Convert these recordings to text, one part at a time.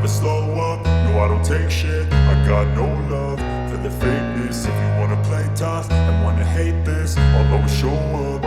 slow up, no I don't take shit. I got no love for the fakeness. If you wanna play tough and wanna hate this, I'll always show up.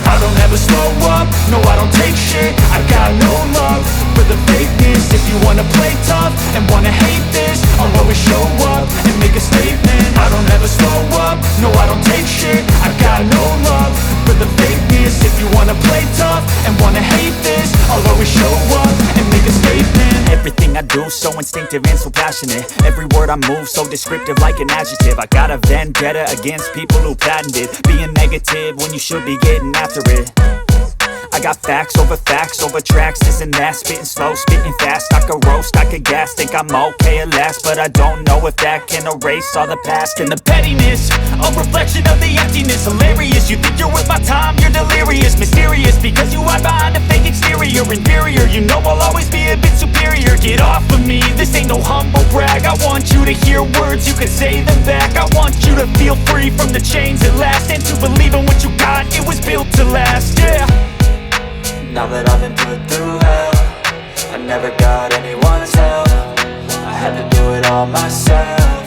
I don't ever slow up, no I don't take shit. I got no love for the fakeness. If you wanna play tough and wanna hate this, I'll always show up and make a statement. I don't ever slow up, no I don't take shit. I got no love for the fakeness. If you wanna play tough and wanna hate this, I'll always show up and make a statement. Everything I do so instinctive and so passionate. Every word I move so descriptive like an adjective. I got a vendetta against people who patented being negative when you should be getting after it. I got facts over tracks, this and that. Spitting slow, spitting fast, I could roast, I could gas. Think I'm okay at last, but I don't know if that can erase all the past. And the pettiness, a reflection of the emptiness. Hilarious, you think you're worth my time, you're delirious. Mysterious, because you hide behind a fake exterior. Inferior, you know I'll always be a bit superior. Get off of me, this ain't no humble brag. I want you to hear words, you can say them back. I want you to feel free from the chains at last, and to believe in what you got, it was built to last, yeah. Now that I've been put through hell, I never got anyone's help. I had to do it all myself.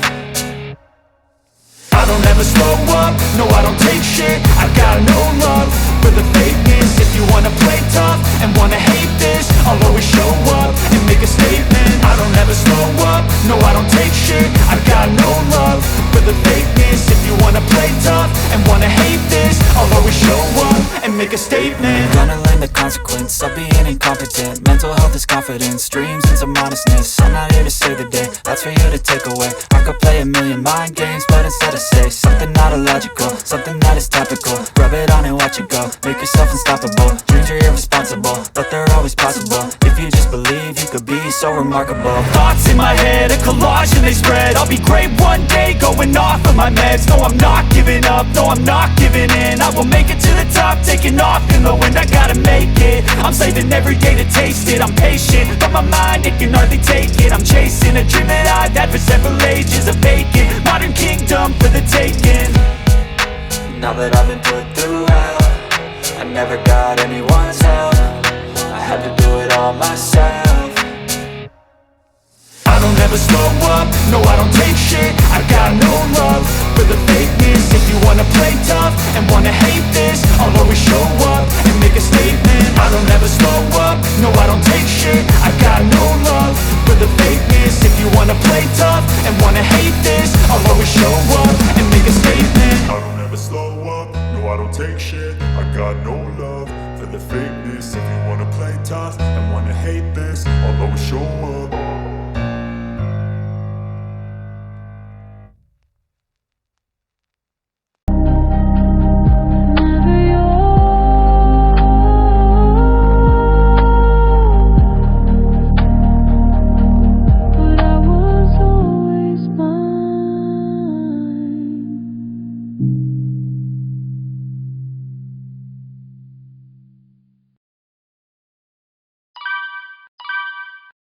I don't ever slow up, no I don't take shit. I got no love for the fakeness. If you wanna play tough and wanna hate this, I'll always show up and make a statement. I don't ever slow up, no I don't take shit. I got no love for the fakeness. If you wanna play tough and wanna hate this, I'll always show up and make a statement. Gonna learn the consequence of being incompetent. Mental health is confidence, dreams and some honestness. I'm not here to save the day, that's for you to take away. I could play a million mind games, but instead I say something not illogical, something that is topical. Rub it on and watch it go, make yourself unstoppable. Dreams are irresponsible, but they're always possible. If you just believe, you could be so remarkable. Thoughts in my head, a collage and they spread. I'll be great one day, going off of my meds. No, I'm not giving up, no, I'm not giving in. I will make it to the top, taking off in the wind. I gotta make it, I'm saving every day to taste it. I'm patient, but my mind, it can hardly take it. I'm chasing a dream that I've had for several ages. A vacant, modern kingdom for the taking. Now that I've been put through hell, I never got anyone's help. I had to do it all myself. I don't ever slow up, no I don't take shit. I got no love for the fakeness. If you wanna play tough and wanna hate this, I'll always show up and make a statement. I don't ever slow up, no I don't take shit. I got no love for the fakeness. If you wanna play tough and wanna hate